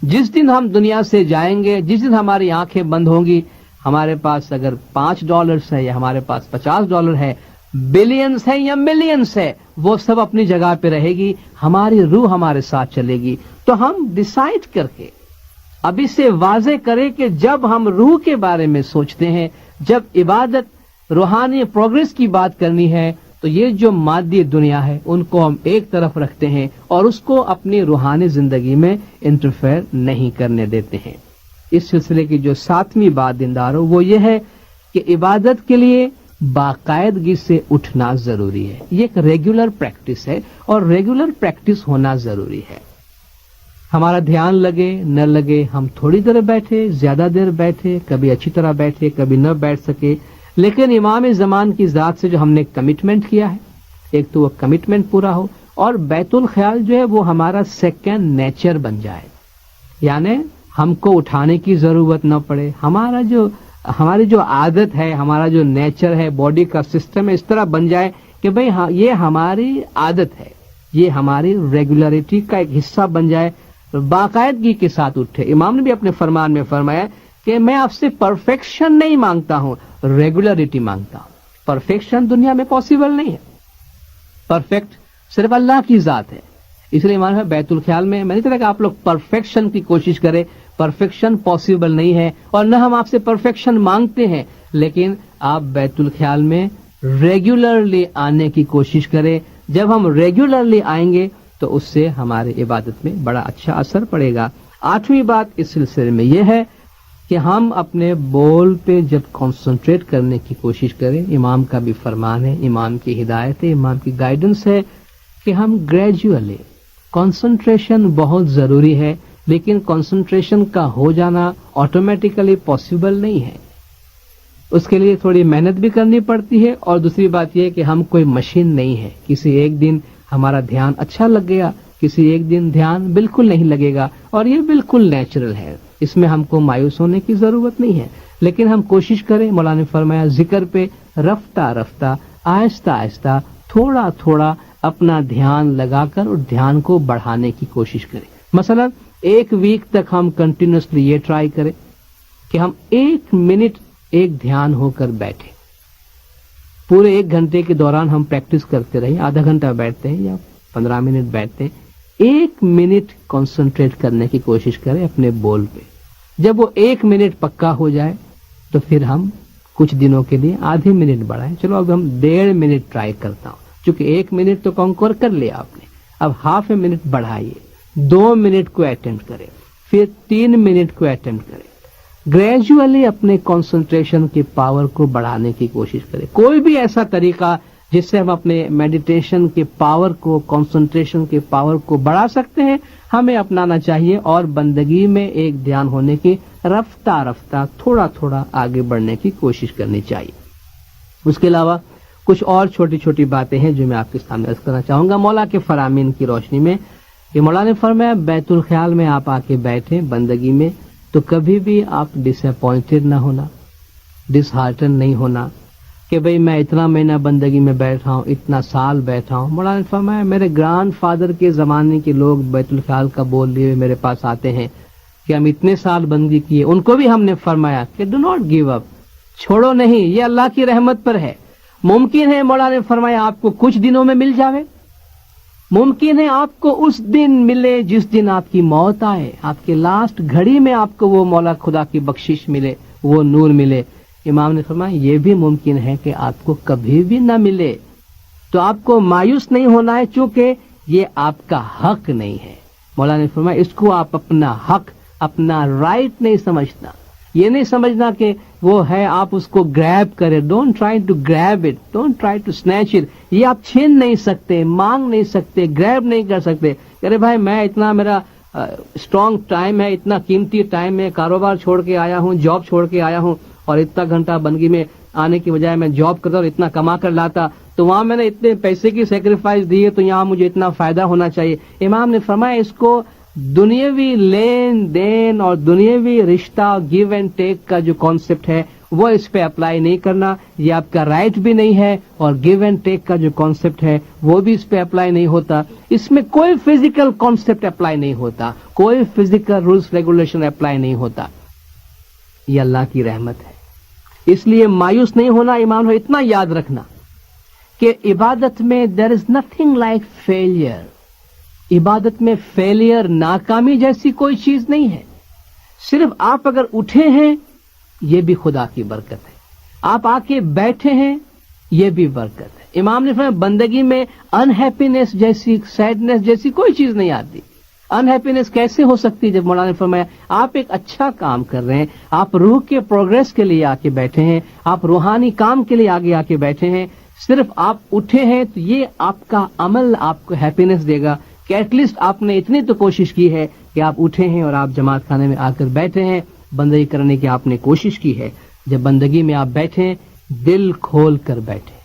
جس دن ہم دنیا سے جائیں گے, جس دن ہماری آنکھیں بند ہوں گی, ہمارے پاس اگر $5 ہے یا ہمارے پاس $50 ہے, بلینز ہے یا ملینز ہے, وہ سب اپنی جگہ پہ رہے گی, ہماری روح ہمارے ساتھ چلے گی. تو ہم ڈیسائیڈ کر کے ابھی سے واضح کریں کہ جب ہم روح کے بارے میں سوچتے ہیں, جب عبادت روحانی پروگرس کی بات کرنی ہے, تو یہ جو مادی دنیا ہے ان کو ہم ایک طرف رکھتے ہیں اور اس کو اپنی روحانی زندگی میں انٹرفیئر نہیں کرنے دیتے ہیں. اس سلسلے کی جو 7ویں بات دینداروں وہ یہ ہے کہ عبادت کے لیے باقاعدگی سے اٹھنا ضروری ہے. یہ ایک ریگولر پریکٹس ہے اور ریگولر پریکٹس ہونا ضروری ہے. ہمارا دھیان لگے نہ لگے, ہم تھوڑی دیر بیٹھے, زیادہ دیر بیٹھے, کبھی اچھی طرح بیٹھے, کبھی نہ بیٹھ سکے, لیکن امام زمان کی ذات سے جو ہم نے کمٹمنٹ کیا ہے, ایک تو وہ کمٹمنٹ پورا ہو اور بیت الخیال جو ہے وہ ہمارا سیکنڈ نیچر بن جائے. یعنی ہم کو اٹھانے کی ضرورت نہ پڑے, ہماری جو عادت ہے, ہمارا جو نیچر ہے, باڈی کا سسٹم ہے, اس طرح بن جائے کہ بھئی ہاں یہ ہماری عادت ہے, یہ ہماری ریگولیرٹی کا ایک حصہ بن جائے, باقاعدگی کے ساتھ اٹھے. امام نے بھی اپنے فرمان میں فرمایا کہ میں آپ سے پرفیکشن نہیں مانگتا ہوں, ریگولرٹی مانگتا ہوں. پرفیکشن دنیا میں پاسبل نہیں ہے, پرفیکٹ صرف اللہ کی ذات ہے. اس لیے امام بیت الخیال میں نہیں کہتا کہ آپ لوگ پرفیکشن کی کوشش کریں, پرفیکشن پاسبل نہیں ہے اور نہ ہم آپ سے پرفیکشن مانگتے ہیں, لیکن آپ بیت الخیال میں ریگولرلی آنے کی کوشش کریں. جب ہم ریگولرلی آئیں گے تو اس سے ہماری عبادت میں بڑا اچھا اثر پڑے گا. 8ویں بات اس سلسلے میں یہ ہے کہ ہم اپنے بول پہ جب کنسنٹریٹ کرنے کی کوشش کریں, امام کا بھی فرمان ہے, امام کی ہدایت ہے, امام کی گائیڈنس ہے کہ ہم گریجولی, کنسنٹریشن بہت ضروری ہے لیکن کنسنٹریشن کا ہو جانا آٹومیٹیکلی پاسبل نہیں ہے. اس کے لیے تھوڑی محنت بھی کرنی پڑتی ہے. اور دوسری بات یہ کہ ہم کوئی مشین نہیں ہے, کسی ایک دن ہمارا دھیان اچھا لگ گیا, کسی ایک دن دھیان بالکل نہیں لگے گا, اور یہ بالکل نیچرل ہے, اس میں ہم کو مایوس ہونے کی ضرورت نہیں ہے. لیکن ہم کوشش کریں, مولانا نے فرمایا ذکر پہ رفتہ رفتہ, آہستہ آہستہ, تھوڑا تھوڑا اپنا دھیان لگا کر اور دھیان کو بڑھانے کی کوشش کریں. مثلا 1 ویک تک ہم کنٹینیوسلی یہ ٹرائی کریں کہ ہم 1 منٹ ایک دھیان ہو کر بیٹھیں. پورے 1 گھنٹے کے دوران ہم پریکٹس کرتے رہیں, آدھا گھنٹہ بیٹھتے ہیں یا 15 منٹ بیٹھتے ہیں, 1 منٹ کنسنٹریٹ کرنے کی کوشش کریں اپنے بول پہ. جب وہ 1 منٹ پکا ہو جائے تو پھر ہم کچھ دنوں کے لیے آدھے منٹ بڑھائیں. چلو اب ہم 1.5 منٹ ٹرائی کرتا ہوں, چونکہ 1 منٹ تو کنکور کر لیا آپ نے, اب ½ منٹ بڑھائیے, 2 منٹ کو اٹیمپٹ کریں, پھر 3 منٹ کو اٹیمپٹ کریں. گریجولی اپنے کنسنٹریشن کی پاور کو بڑھانے کی کوشش کریں. کوئی بھی ایسا طریقہ جس سے ہم اپنے میڈیٹیشن کے پاور کو, کنسنٹریشن کے پاور کو بڑھا سکتے ہیں, ہمیں اپنانا چاہیے اور بندگی میں ایک دھیان ہونے کی رفتہ رفتہ تھوڑا تھوڑا آگے بڑھنے کی کوشش کرنی چاہیے. اس کے علاوہ کچھ اور چھوٹی چھوٹی باتیں ہیں جو میں آپ کے سامنے عرض کرنا چاہوں گا مولا کے فرامین کی روشنی میں. کہ مولا نے فرمایا بیت الخیال میں آپ آ کے بیٹھیں بندگی میں, تو کبھی بھی آپ ڈس اپوائنٹڈ نہ ہونا, ڈس ہارٹن نہیں ہونا کہ بھئی میں اتنا مہینہ بندگی میں بیٹھا ہوں, اتنا سال بیٹھا ہوں. مولا نے فرمایا میرے گرانڈ فادر کے زمانے کے لوگ بیت الخیال کا بول لیے میرے پاس آتے ہیں کہ ہم اتنے سال بندگی کیے, ان کو بھی ہم نے فرمایا کہ ڈو ناٹ گیو اپ, چھوڑو نہیں, یہ اللہ کی رحمت پر ہے. ممکن ہے مولا نے فرمایا آپ کو کچھ دنوں میں مل جاوے, ممکن ہے آپ کو اس دن ملے جس دن آپ کی موت آئے, آپ کے لاسٹ گھڑی میں آپ کو وہ مولا خدا کی بخشش ملے, وہ نور ملے. امام نے فرمایا یہ بھی ممکن ہے کہ آپ کو کبھی بھی نہ ملے, تو آپ کو مایوس نہیں ہونا ہے چونکہ یہ آپ کا حق نہیں ہے. مولا نے فرمایا اس کو آپ اپنا حق, اپنا رائٹ نہیں سمجھنا, یہ نہیں سمجھنا کہ وہ ہے آپ اس کو گریب کرے. Don't try to grab it, don't try to snatch it. یہ آپ چھین نہیں سکتے, مانگ نہیں سکتے, گریب نہیں کر سکتے. ارے بھائی میں اتنا, میرا اسٹرانگ ٹائم ہے, اتنا قیمتی ٹائم ہے, کاروبار چھوڑ کے آیا ہوں, جاب چھوڑ کے آیا ہوں, اور اتنا گھنٹہ بندگی میں آنے کی بجائے میں جاب کرتا اور اتنا کما کر لاتا, تو وہاں میں نے اتنے پیسے کی سیکریفائس دی ہے تو یہاں مجھے اتنا فائدہ ہونا چاہیے. امام نے فرمایا اس کو دنیاوی لین دین اور دنیاوی رشتہ گیو اینڈ ٹیک کا جو کانسیپٹ ہے وہ اس پہ اپلائی نہیں کرنا، یہ آپ کا رائٹ بھی نہیں ہے، اور گیو اینڈ ٹیک کا جو کانسیپٹ ہے وہ بھی اس پہ اپلائی نہیں ہوتا. اس میں کوئی فزیکل کانسیپٹ اپلائی نہیں ہوتا، کوئی فزیکل رولز ریگولیشن اپلائی نہیں ہوتا. یہ اللہ کی رحمت ہے. اس لیے مایوس نہیں ہونا ایمان ہو. اتنا یاد رکھنا کہ عبادت میں دیر از نتھنگ لائک فیلئر. عبادت میں فیلئر، ناکامی جیسی کوئی چیز نہیں ہے. صرف آپ اگر اٹھے ہیں یہ بھی خدا کی برکت ہے، آپ آ کے بیٹھے ہیں یہ بھی برکت ہے. امام نے فرمایا بندگی میں انہیپینس جیسی، سیڈنس جیسی کوئی چیز نہیں آتی. انہیپینس کیسے ہو سکتی؟ جب مولانا نے فرمایا آپ ایک اچھا کام کر رہے ہیں، آپ روح کے پروگریس کے لیے آ کے بیٹھے ہیں، آپ روحانی کام کے لیے آگے آ کے بیٹھے ہیں، صرف آپ اٹھے ہیں تو یہ آپ کا عمل آپ کو ہیپینس دے گا کہ ایٹ لیسٹ آپ نے اتنی تو کوشش کی ہے کہ آپ اٹھے ہیں اور آپ جماعت خانے میں آ کر بیٹھے ہیں، بندگی کرنے کی آپ نے کوشش کی ہے. جب بندگی میں آپ بیٹھیں دل کھول کر بیٹھیں،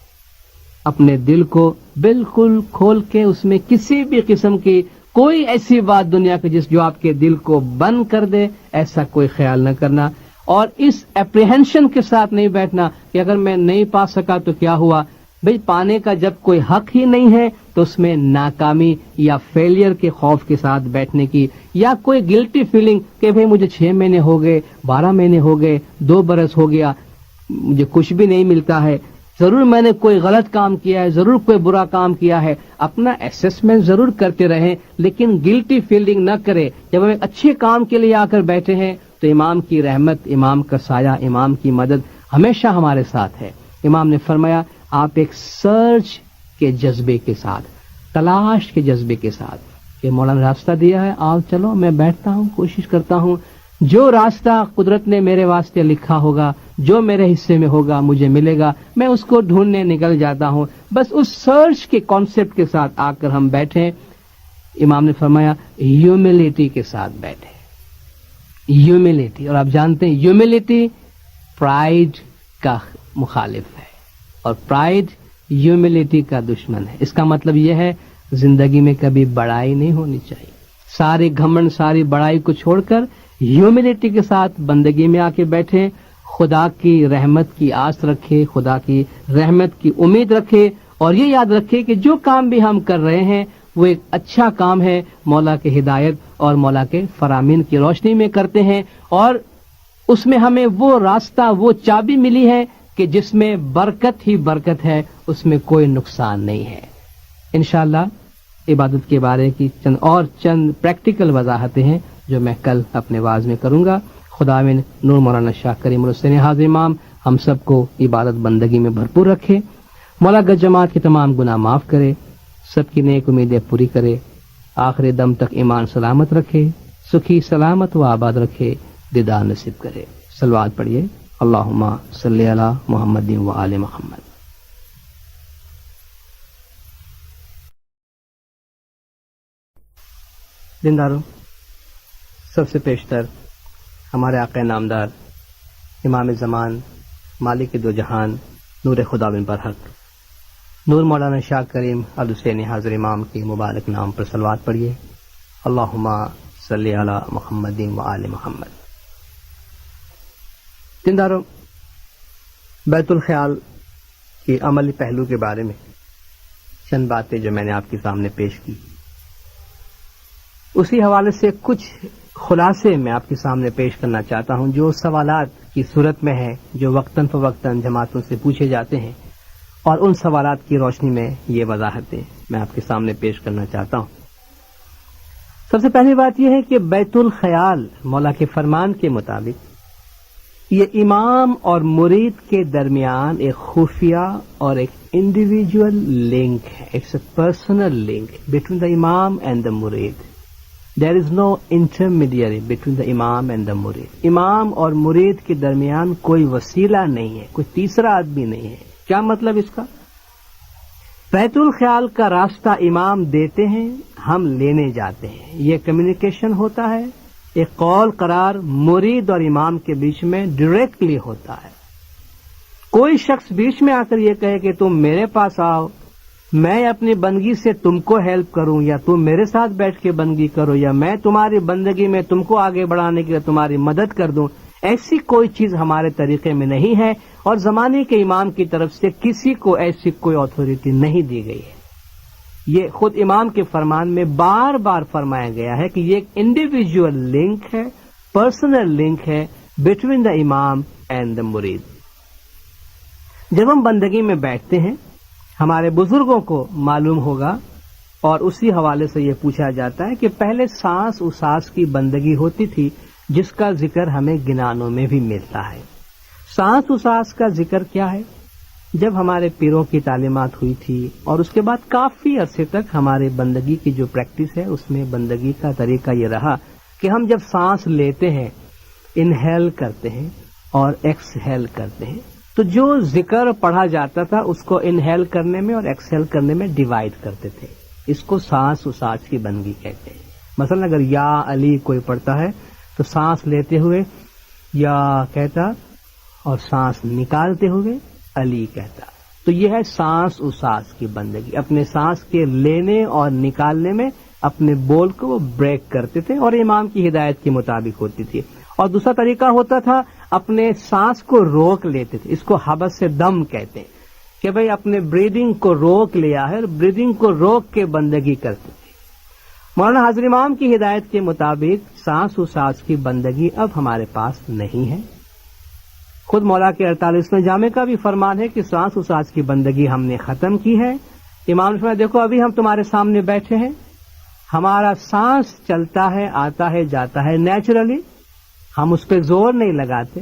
اپنے دل کو بالکل کھول کے اس میں کسی بھی قسم کی کوئی ایسی بات دنیا کی جو آپ کے دل کو بند کر دے، ایسا کوئی خیال نہ کرنا. اور اس اپریہنشن کے ساتھ نہیں بیٹھنا کہ اگر میں نہیں پا سکا تو کیا ہوا. بھئی پانے کا جب کوئی حق ہی نہیں ہے تو اس میں ناکامی یا فیلئر کے خوف کے ساتھ بیٹھنے کی، یا کوئی گلٹی فیلنگ کہ بھئی مجھے 6 مہینے ہو گئے، 12 مہینے ہو گئے، 2 برس ہو گیا، مجھے کچھ بھی نہیں ملتا ہے، ضرور میں نے کوئی غلط کام کیا ہے، ضرور کوئی برا کام کیا ہے. اپنا اسیسمنٹ ضرور کرتے رہیں لیکن گلٹی فیلنگ نہ کرے. جب ہم ایک اچھے کام کے لیے آ کر بیٹھے ہیں تو امام کی رحمت، امام کا سایہ، امام کی مدد ہمیشہ ہمارے ساتھ ہے. امام نے فرمایا آپ ایک سرچ کے جذبے کے ساتھ، تلاش کے جذبے کے ساتھ کہ مولانا راستہ دیا ہے، آؤ چلو میں بیٹھتا ہوں، کوشش کرتا ہوں، جو راستہ قدرت نے میرے واسطے لکھا ہوگا، جو میرے حصے میں ہوگا مجھے ملے گا، میں اس کو ڈھونڈنے نکل جاتا ہوں. بس اس سرچ کے کانسیپٹ کے ساتھ آ کر ہم بیٹھیں. امام نے فرمایا ہیوملٹی کے ساتھ بیٹھے. ہیوملٹی، اور آپ جانتے ہیں ہیوملٹی پرائیڈ کا مخالف ہے اور پرائیڈ ہیوملٹی کا دشمن ہے. اس کا مطلب یہ ہے زندگی میں کبھی بڑائی نہیں ہونی چاہیے. سارے گھمنڈ، ساری بڑائی کو چھوڑ کر ہیوملٹی کے ساتھ بندگی میں آ کے بیٹھے، خدا کی رحمت کی آس رکھے، خدا کی رحمت کی امید رکھے، اور یہ یاد رکھے کہ جو کام بھی ہم کر رہے ہیں وہ ایک اچھا کام ہے، مولا کے ہدایت اور مولا کے فرامین کی روشنی میں کرتے ہیں، اور اس میں ہمیں وہ راستہ، وہ چابی ملی ہے کہ جس میں برکت ہی برکت ہے، اس میں کوئی نقصان نہیں ہے. انشاءاللہ عبادت کے بارے کی چند پریکٹیکل وضاحتیں ہیں جو میں کل اپنے واعظ میں کروں گا. خداوند نور مولانا شاہ کریم الحسین حاضر امام ہم سب کو عبادت بندگی میں بھرپور رکھے. مولا گج جماعت کے تمام گناہ معاف کرے، سب کی نیک امیدیں پوری کرے، آخر دم تک ایمان سلامت رکھے، سکھی سلامت و آباد رکھے، دیدار نصیب کرے. صلوات پڑھیے. اللہم صلی علی محمد و آل محمد. دینداروں، سب سے پیشتر ہمارے آقا نامدار امام زمان، مالک دو جہان، نور خداوند برحق نور مولانا شاہ کریم الحسین حاضر امام کے مبارک نام پر صلوات پڑھیے. اللہم صلی علی محمد و آل محمد. دینداروں، بیت الخیال کے عملی پہلو کے بارے میں چند باتیں جو میں نے آپ کے سامنے پیش کی، اسی حوالے سے کچھ خلاصے میں آپ کے سامنے پیش کرنا چاہتا ہوں جو سوالات کی صورت میں ہے، جو وقتاً فوقتاً جماعتوں سے پوچھے جاتے ہیں، اور ان سوالات کی روشنی میں یہ وضاحتیں میں آپ کے سامنے پیش کرنا چاہتا ہوں. سب سے پہلی بات یہ ہے کہ بیت الخیال مولا کے فرمان کے مطابق یہ امام اور مرید کے درمیان ایک خفیہ اور ایک انڈیویجول لنک ہے. It's a personal link between the imam and دا مرید. دیر از نو intermediary between the imam and دا مرید. امام اور مرید کے درمیان کوئی وسیلہ نہیں ہے، کوئی تیسرا آدمی نہیں ہے. کیا مطلب اس کا؟ بیت الخیال کا راستہ امام دیتے ہیں، ہم لینے جاتے ہیں. یہ کمیونیکیشن ہوتا ہے، ایک قول قرار مرید اور امام کے بیچ میں ڈائریکٹلی ہوتا ہے. کوئی شخص بیچ میں آ کر یہ کہے کہ تم میرے پاس آؤ میں اپنی بندگی سے تم کو ہیلپ کروں یا تم میرے ساتھ بیٹھ کے بندگی کرو یا میں تمہاری بندگی میں تم کو آگے بڑھانے کے لیے تمہاری مدد کر دوں، ایسی کوئی چیز ہمارے طریقے میں نہیں ہے، اور زمانے کے امام کی طرف سے کسی کو ایسی کوئی اتھارٹی نہیں دی گئی ہے۔ یہ خود امام کے فرمان میں بار بار فرمایا گیا ہے کہ یہ ایک انڈیویجول لنک ہے، پرسنل لنک ہے بٹوین دا امام اینڈ دا مرید۔ جب ہم بندگی میں بیٹھتے ہیں، ہمارے بزرگوں کو معلوم ہوگا، اور اسی حوالے سے یہ پوچھا جاتا ہے کہ پہلے سانس اساس کی بندگی ہوتی تھی جس کا ذکر ہمیں گنانوں میں بھی ملتا ہے۔ سانس اساس کا ذکر کیا ہے؟ جب ہمارے پیروں کی تعلیمات ہوئی تھی اور اس کے بعد کافی عرصے تک ہمارے بندگی کی جو پریکٹس ہے اس میں بندگی کا طریقہ یہ رہا کہ ہم جب سانس لیتے ہیں، انہیل کرتے ہیں اور ایکسہیل کرتے ہیں، تو جو ذکر پڑھا جاتا تھا اس کو انہیل کرنے میں اور ایکسہیل کرنے میں ڈیوائڈ کرتے تھے۔ اس کو سانس اساس کی بندگی کہتے ہیں۔ مثلا اگر یا علی کوئی پڑھتا ہے تو سانس لیتے ہوئے یا کہتا اور سانس نکالتے ہوئے علی کہتا، تو یہ ہے سانس اساس کی بندگی۔ اپنے سانس کے لینے اور نکالنے میں اپنے بول کو وہ بریک کرتے تھے اور امام کی ہدایت کے مطابق ہوتی تھی۔ اور دوسرا طریقہ ہوتا تھا اپنے سانس کو روک لیتے تھے، اس کو حبس سے دم کہتے ہیں کہ بھئی اپنے بریدنگ کو روک لیا ہے اور بریدنگ کو روک کے بندگی کرتے تھے۔ مولانا حاضر امام کی ہدایت کے مطابق سانس اساس کی بندگی اب ہمارے پاس نہیں ہے۔ خود مولا کے 48ویں جامع کا بھی فرمان ہے کہ سانس اساس کی بندگی ہم نے ختم کی ہے۔ امام نے فرمایا دیکھو ابھی ہم تمہارے سامنے بیٹھے ہیں، ہمارا سانس چلتا ہے، آتا ہے، جاتا ہے نیچرلی، ہم اس پہ زور نہیں لگاتے۔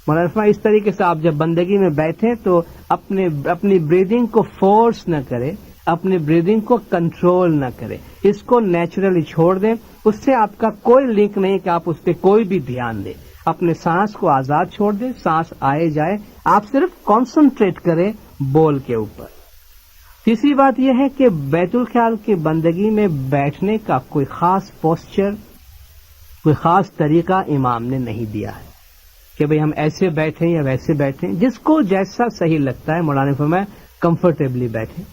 مولانا فرمایا اس طریقے سے آپ جب بندگی میں بیٹھے تو اپنی بریدنگ کو فورس نہ کرے، اپنی بریدنگ کو کنٹرول نہ کرے، اس کو نیچرلی چھوڑ دیں۔ اس سے آپ کا کوئی لنک نہیں کہ آپ اس پہ کوئی بھی دھیان دیں، اپنے سانس کو آزاد چھوڑ دیں، سانس آئے جائے، آپ صرف کانسنٹریٹ کریں بول کے اوپر۔ تیسری بات یہ ہے کہ بیت الخیال کی بندگی میں بیٹھنے کا کوئی خاص پوسچر، کوئی خاص طریقہ امام نے نہیں دیا ہے کہ بھئی ہم ایسے بیٹھیں یا ویسے بیٹھیں، جس کو جیسا صحیح لگتا ہے۔ مولانا نے فرمایا کمفرٹیبلی بیٹھیں۔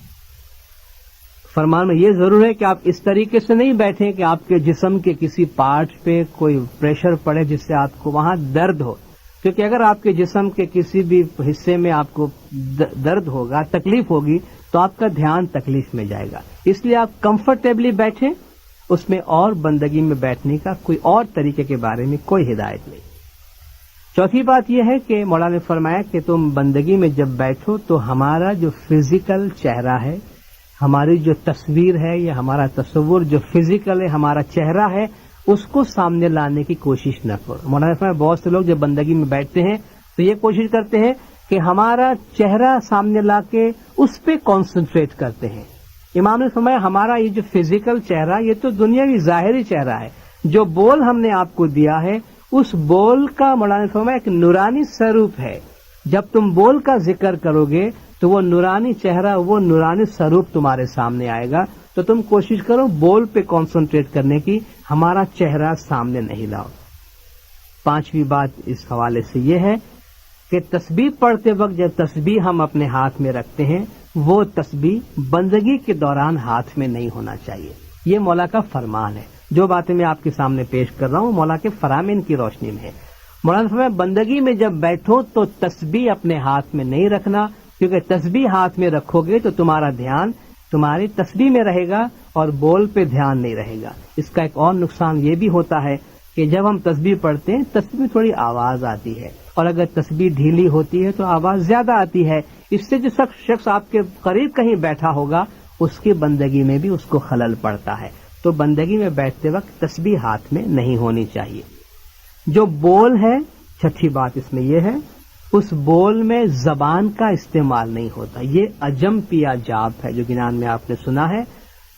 فرمان میں یہ ضرور ہے کہ آپ اس طریقے سے نہیں بیٹھیں کہ آپ کے جسم کے کسی پارٹ پہ کوئی پریشر پڑے جس سے آپ کو وہاں درد ہو، کیونکہ اگر آپ کے جسم کے کسی بھی حصے میں آپ کو درد ہوگا، تکلیف ہوگی، تو آپ کا دھیان تکلیف میں جائے گا۔ اس لیے آپ کمفرٹیبلی بیٹھیں، اس میں اور بندگی میں بیٹھنے کا کوئی اور طریقے کے بارے میں کوئی ہدایت نہیں۔ چوتھی بات یہ ہے کہ مولانا نے فرمایا کہ تم بندگی میں جب بیٹھو تو ہمارا جو فزیکل چہرہ ہے، ہماری جو تصویر ہے یا ہمارا تصور جو فزیکل ہے، ہمارا چہرہ ہے، اس کو سامنے لانے کی کوشش نہ کرو۔ مولانا نے فرمایا بہت سے لوگ جب بندگی میں بیٹھتے ہیں تو یہ کوشش کرتے ہیں کہ ہمارا چہرہ سامنے لا کے اس پہ کانسنٹریٹ کرتے ہیں۔ امام نے فرمایا ہمارا یہ جو فزیکل چہرہ یہ تو دنیاوی ظاہری چہرہ ہے، جو بول ہم نے آپ کو دیا ہے اس بول کا مولانا نے فرمایا ایک نورانی سروپ ہے۔ جب تم بول کا ذکر کرو گے تو وہ نورانی چہرہ، وہ نورانی سروپ تمہارے سامنے آئے گا، تو تم کوشش کرو بول پہ کانسنٹریٹ کرنے کی، ہمارا چہرہ سامنے نہیں لاؤ۔ پانچویں بات اس حوالے سے یہ ہے کہ تسبیح پڑھتے وقت جب تسبیح ہم اپنے ہاتھ میں رکھتے ہیں، وہ تسبیح بندگی کے دوران ہاتھ میں نہیں ہونا چاہیے۔ یہ مولا کا فرمان ہے۔ جو باتیں میں آپ کے سامنے پیش کر رہا ہوں مولا کے فرامین کی روشنی میں ہے۔ مولانا نے فرمایا بندگی میں جب بیٹھو تو تسبیح اپنے ہاتھ میں نہیں رکھنا، کیونکہ تسبیح ہاتھ میں رکھو گے تو تمہارا دھیان تمہاری تسبیح میں رہے گا اور بول پہ دھیان نہیں رہے گا۔ اس کا ایک اور نقصان یہ بھی ہوتا ہے کہ جب ہم تسبیح پڑھتے ہیں تسبیح میں تھوڑی آواز آتی ہے، اور اگر تسبیح ڈھیلی ہوتی ہے تو آواز زیادہ آتی ہے، اس سے جو شخص آپ کے قریب کہیں بیٹھا ہوگا اس کی بندگی میں بھی اس کو خلل پڑتا ہے۔ تو بندگی میں بیٹھتے وقت تسبیح ہاتھ میں نہیں ہونی چاہیے۔ جو بول ہے، چھٹی بات اس میں یہ ہے، اس بول میں زبان کا استعمال نہیں ہوتا۔ یہ اجم پیا جاب ہے جو گنان میں آپ نے سنا ہے،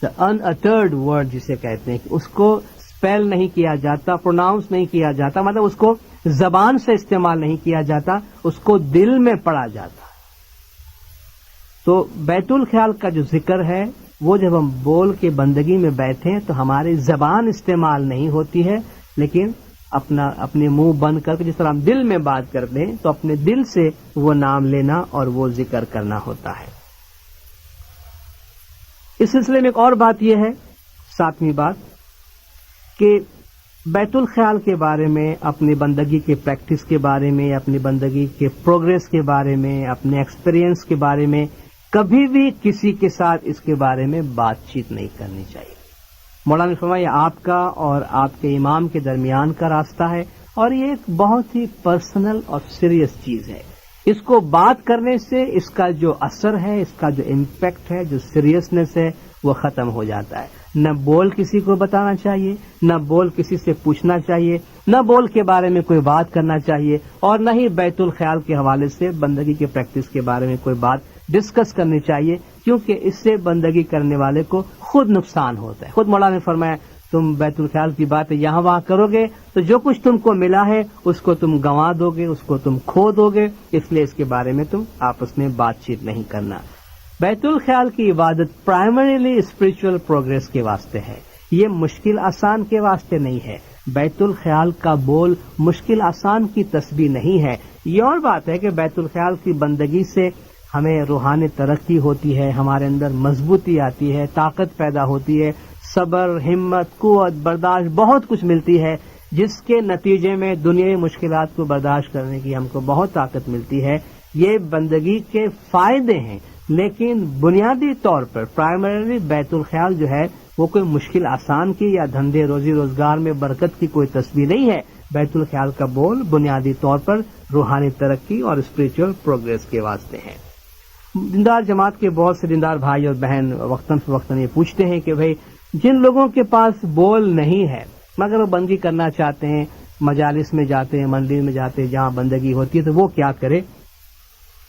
دا ان اٹرڈ ورڈ جسے کہتے ہیں، کہ اس کو اسپیل نہیں کیا جاتا، پروناؤنس نہیں کیا جاتا، مطلب اس کو زبان سے استعمال نہیں کیا جاتا، اس کو دل میں پڑھا جاتا۔ تو بیت الخیال کا جو ذکر ہے وہ جب ہم بول کے بندگی میں بیٹھیں تو ہماری زبان استعمال نہیں ہوتی ہے، لیکن اپنے منہ بند کر کے جس طرح ہم دل میں بات کرتے ہیں تو اپنے دل سے وہ نام لینا اور وہ ذکر کرنا ہوتا ہے۔ اس سلسلے میں ایک اور بات یہ ہے، 7ویں بات، کہ بیت الخیال کے بارے میں، اپنی بندگی کے پریکٹس کے بارے میں، اپنی بندگی کے پروگریس کے بارے میں، اپنے ایکسپیرینس کے بارے میں کبھی بھی کسی کے ساتھ اس کے بارے میں بات چیت نہیں کرنی چاہیے۔ مولانا نے فرمایا یہ آپ کا اور آپ کے امام کے درمیان کا راستہ ہے، اور یہ ایک بہت ہی پرسنل اور سیریس چیز ہے۔ اس کو بات کرنے سے اس کا جو اثر ہے، اس کا جو امپیکٹ ہے، جو سیریسنس ہے، وہ ختم ہو جاتا ہے۔ نہ بول کسی کو بتانا چاہیے، نہ بول کسی سے پوچھنا چاہیے، نہ بول کے بارے میں کوئی بات کرنا چاہیے، اور نہ ہی بیت الخیال کے حوالے سے بندگی کے پریکٹس کے بارے میں کوئی بات ڈسکس کرنی چاہیے، کیونکہ اس سے بندگی کرنے والے کو خود نقصان ہوتا ہے۔ خود مولانا نے فرمایا تم بیت الخیال کی باتیں یہاں وہاں کرو گے تو جو کچھ تم کو ملا ہے اس کو تم گنوا دو گے، اس کو تم کھو دو گے، اس لیے اس کے بارے میں تم آپس میں بات چیت نہیں کرنا۔ بیت الخیال کی عبادت پرائمریلی اسپرچل پروگریس کے واسطے ہے، یہ مشکل آسان کے واسطے نہیں ہے۔ بیت الخیال کا بول مشکل آسان کی تسبیح نہیں ہے۔ یہ اور بات ہے کہ بیت الخیال کی بندگی سے ہمیں روحانی ترقی ہوتی ہے، ہمارے اندر مضبوطی آتی ہے، طاقت پیدا ہوتی ہے، صبر، ہمت، قوت، برداشت، بہت کچھ ملتی ہے، جس کے نتیجے میں دنیاوی مشکلات کو برداشت کرنے کی ہم کو بہت طاقت ملتی ہے۔ یہ بندگی کے فائدے ہیں، لیکن بنیادی طور پر پرائمریلی بیت الخیال جو ہے وہ کوئی مشکل آسان کی یا دھندے روزی روزگار میں برکت کی کوئی تسبیح نہیں ہے۔ بیت الخیال کا بول بنیادی طور پر روحانی ترقی اور اسپرچل پروگریس کے واسطے ہے۔ دیندار جماعت کے بہت سے دیندار بھائی اور بہن وقتاً فوقتاً یہ پوچھتے ہیں کہ بھئی جن لوگوں کے پاس بول نہیں ہے مگر وہ بندگی کرنا چاہتے ہیں، مجالس میں جاتے ہیں، مندر میں جاتے ہیں جہاں بندگی ہوتی ہے، تو وہ کیا کرے؟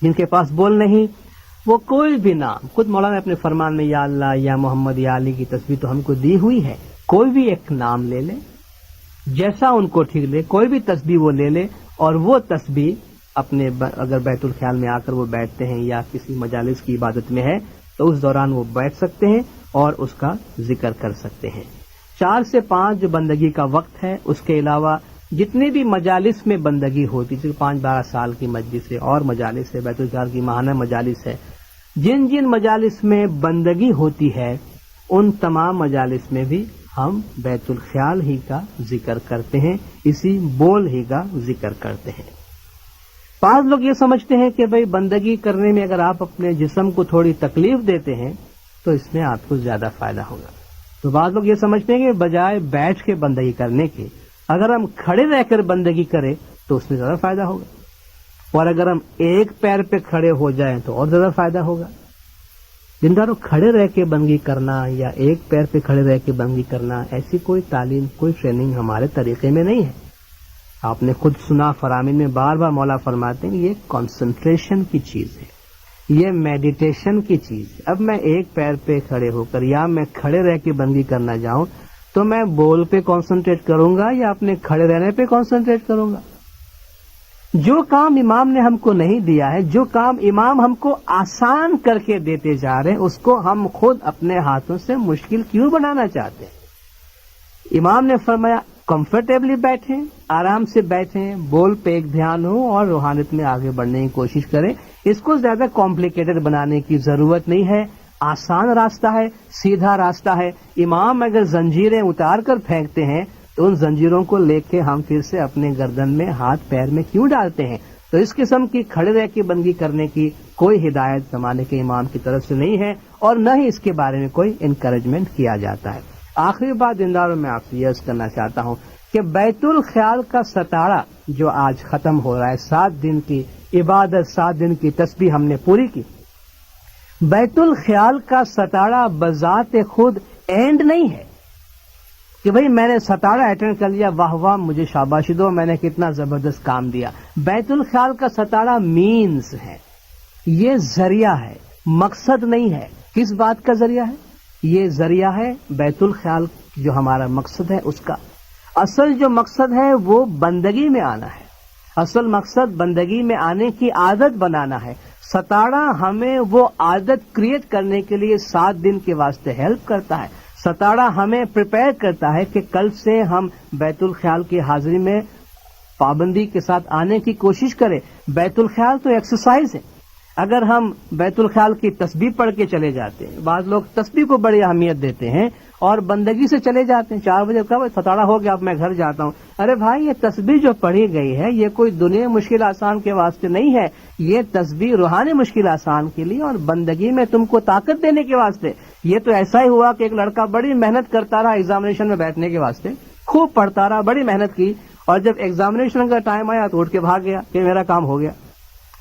جن کے پاس بول نہیں وہ کوئی بھی نام، خود مولانا نے اپنے فرمان میں یا اللہ یا محمد یا علی کی تسبیح تو ہم کو دی ہوئی ہے، کوئی بھی ایک نام لے لے، جیسا ان کو ٹھیک لے، کوئی بھی تسبیح وہ لے لے، اور وہ تسبیح اپنے اگر بیت الخیال میں آ کر وہ بیٹھتے ہیں یا کسی مجالس کی عبادت میں ہے تو اس دوران وہ بیٹھ سکتے ہیں اور اس کا ذکر کر سکتے ہیں۔ 4 سے 5 جو بندگی کا وقت ہے، اس کے علاوہ جتنی بھی مجالس میں بندگی ہوتی، جو 5-12 سال کی مجلس ہے اور مجالس ہے، بیت الخیال کی ماہانہ مجالس ہے، جن جن مجالس میں بندگی ہوتی ہے ان تمام مجالس میں بھی ہم بیت الخیال ہی کا ذکر کرتے ہیں، اسی بول ہی کا ذکر کرتے ہیں۔ بعض لوگ یہ سمجھتے ہیں کہ بھئی بندگی کرنے میں اگر آپ اپنے جسم کو تھوڑی تکلیف دیتے ہیں تو اس میں آپ کو زیادہ فائدہ ہوگا، تو بعض لوگ یہ سمجھتے ہیں کہ بجائے بیٹھ کے بندگی کرنے کے اگر ہم کھڑے رہ کر بندگی کریں تو اس میں زیادہ فائدہ ہوگا، اور اگر ہم ایک پیر پہ کھڑے ہو جائیں تو اور زیادہ فائدہ ہوگا۔ دینداروں، کھڑے رہ کے بندگی کرنا یا ایک پیر پہ کھڑے رہ کے بندگی کرنا ایسی کوئی تعلیم، کوئی ٹریننگ ہمارے طریقے میں نہیں ہے۔ آپ نے خود سنا، فرامین میں بار بار مولا فرماتے ہیں یہ کنسنٹریشن کی چیز ہے، یہ میڈیٹیشن کی چیز ہے۔ اب میں ایک پیر پہ کھڑے ہو کر یا میں کھڑے رہ کے بندگی کرنا جاؤں تو میں بول پہ کانسنٹریٹ کروں گا یا اپنے کھڑے رہنے پہ کانسنٹریٹ کروں گا؟ جو کام امام نے ہم کو نہیں دیا ہے، جو کام امام ہم کو آسان کر کے دیتے جا رہے ہیں، اس کو ہم خود اپنے ہاتھوں سے مشکل کیوں بنانا چاہتے ہیں؟ امام نے فرمایا کمفرٹیبلی بیٹھیں، آرام سے بیٹھیں، بول پہ ایک دھیان ہو اور روحانیت میں آگے بڑھنے کی کوشش کریں۔ اس کو زیادہ کمپلیکیٹڈ بنانے کی ضرورت نہیں ہے، آسان راستہ ہے، سیدھا راستہ ہے۔ امام اگر زنجیریں اتار کر پھینکتے ہیں تو ان زنجیروں کو لے کے ہم پھر سے اپنے گردن میں، ہاتھ پیر میں کیوں ڈالتے ہیں؟ تو اس قسم کی کھڑے رہ کے بندگی کرنے کی کوئی ہدایت زمانے کے امام کی طرف سے نہیں ہے، اور نہ ہی اس کے بارے میں کوئی انکریجمنٹ کیا جاتا ہے۔ آخری بات دینداروں میں آپ سے یہ عرض کرنا چاہتا ہوں کہ بیت الخیال کا ستارہ جو آج ختم ہو رہا ہے، 7 دن کی عبادت، 7 دن کی تسبیح ہم نے پوری کی، بیت الخیال کا ستارہ بذات خود اینڈ نہیں ہے کہ بھئی میں نے ستارہ اٹینڈ کر لیا، واہ واہ مجھے شاباشی دو، میں نے کتنا زبردست کام دیا۔ بیت الخیال کا ستارہ مینز ہے، یہ ذریعہ ہے، مقصد نہیں ہے۔ کس بات کا ذریعہ ہے؟ یہ ذریعہ ہے بیت الخیال جو ہمارا مقصد ہے اس کا۔ اصل جو مقصد ہے وہ بندگی میں آنا ہے، اصل مقصد بندگی میں آنے کی عادت بنانا ہے۔ ستارہ ہمیں وہ عادت کریٹ کرنے کے لیے 7 دن کے واسطے ہیلپ کرتا ہے۔ ستارہ ہمیں پریپیئر کرتا ہے کہ کل سے ہم بیت الخیال کی حاضری میں پابندی کے ساتھ آنے کی کوشش کریں۔ بیت الخیال تو ایکسرسائز ہے۔ اگر ہم بیت الخیال کی تسبیح پڑھ کے چلے جاتے ہیں، بعض لوگ تسبیح کو بڑی اہمیت دیتے ہیں اور بندگی سے چلے جاتے ہیں، 4 بجے کب ستاڑا ہو گیا اب میں گھر جاتا ہوں. ارے بھائی، یہ تسبیح جو پڑھی گئی ہے یہ کوئی دنیا مشکل آسان کے واسطے نہیں ہے، یہ تسبیح روحانی مشکل آسان کے لیے اور بندگی میں تم کو طاقت دینے کے واسطے. یہ تو ایسا ہی ہوا کہ ایک لڑکا بڑی محنت کرتا رہا ایگزامینیشن میں بیٹھنے کے واسطے، خوب پڑھتا رہا، بڑی محنت کی، اور جب ایگزامینیشن کا ٹائم آیا تو اٹھ کے بھاگ گیا کہ میرا کام ہو گیا.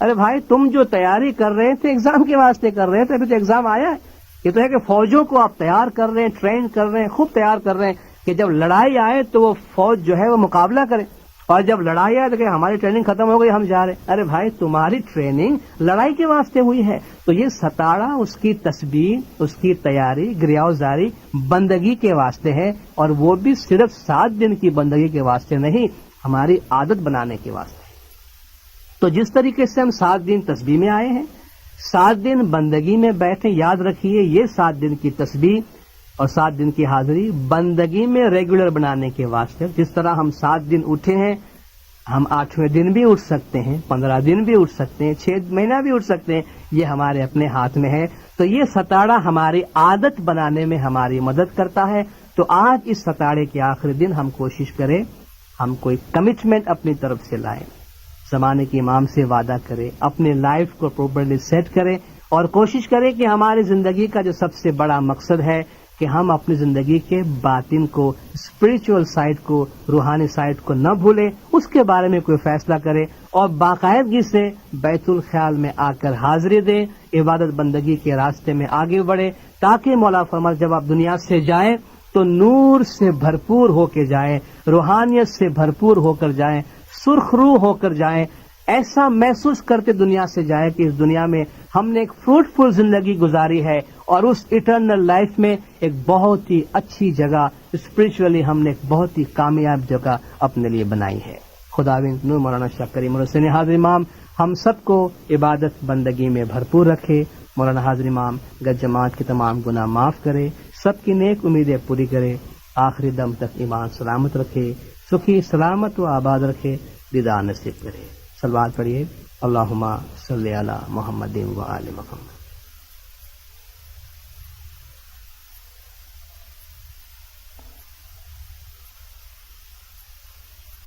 ارے بھائی، تم جو تیاری کر رہے تھے ایگزام کے واسطے کر رہے تھے، ابھی تو ایگزام آیا ہے. یہ تو ہے کہ فوجوں کو آپ تیار کر رہے ہیں، ٹرین کر رہے ہیں، خوب تیار کر رہے ہیں کہ جب لڑائی آئے تو وہ فوج جو ہے وہ مقابلہ کرے، اور جب لڑائی آئے تو کہ ہماری ٹریننگ ختم ہو گئی ہم جا رہے ہیں. ارے بھائی، تمہاری ٹریننگ لڑائی کے واسطے ہوئی ہے. تو یہ ستاڑا، اس کی تسبیح، اس کی تیاری، گریاوزاری بندگی کے واسطے ہے، اور وہ بھی صرف 7 دن کی بندگی کے واسطے نہیں، ہماری عادت بنانے کے واسطے. تو جس طریقے سے ہم 7 دن تسبیح میں آئے ہیں، 7 دن بندگی میں بیٹھے، یاد رکھیے یہ 7 دن کی تسبیح اور 7 دن کی حاضری بندگی میں ریگولر بنانے کے واسطے. جس طرح ہم 7 دن اٹھے ہیں، ہم 8ویں دن بھی اٹھ سکتے ہیں، 15 دن بھی اٹھ سکتے ہیں، 6 مہینہ بھی اٹھ سکتے ہیں، یہ ہمارے اپنے ہاتھ میں ہے. تو یہ ستاڑا ہماری عادت بنانے میں ہماری مدد کرتا ہے. تو آج اس ستاڑے کے آخری دن ہم کوشش کریں، ہم کوئی کمٹمنٹ اپنی طرف سے لائیں، زمانے کے امام سے وعدہ کریں، اپنے لائف کو پراپرلی سیٹ کریں، اور کوشش کریں کہ ہماری زندگی کا جو سب سے بڑا مقصد ہے کہ ہم اپنی زندگی کے باطن کو، اسپرچول سائڈ کو، روحانی سائڈ کو نہ بھولیں، اس کے بارے میں کوئی فیصلہ کریں اور باقاعدگی سے بیت الخیال میں آ کر حاضری دیں، عبادت بندگی کے راستے میں آگے بڑھیں، تاکہ مولا فرمائے جب آپ دنیا سے جائیں تو نور سے بھرپور ہو کے جائیں، روحانیت سے بھرپور ہو کر جائیں، سرخ روح ہو کر جائیں، ایسا محسوس کرتے دنیا سے جائے کہ اس دنیا میں ہم نے ایک فروٹفل زندگی گزاری ہے، اور اس اٹرنل لائف میں ایک بہت ہی اچھی جگہ، اسپرچولی ہم نے ایک بہت ہی کامیاب جگہ اپنے لیے بنائی ہے. خداوند نور مولانا شاہ کریم حسین حاضر امام ہم سب کو عبادت بندگی میں بھرپور رکھے. مولانا حاضر امام گج جماعت کے تمام گناہ معاف کرے، سب کی نیک امیدیں پوری کرے، آخری دم تک ایمان سلامت رکھے، سکھی سلامت و آباد رکھے، دیدار نصیب کرے. صلوات پڑھیے. اللہم صلی علی محمد و آل محمد.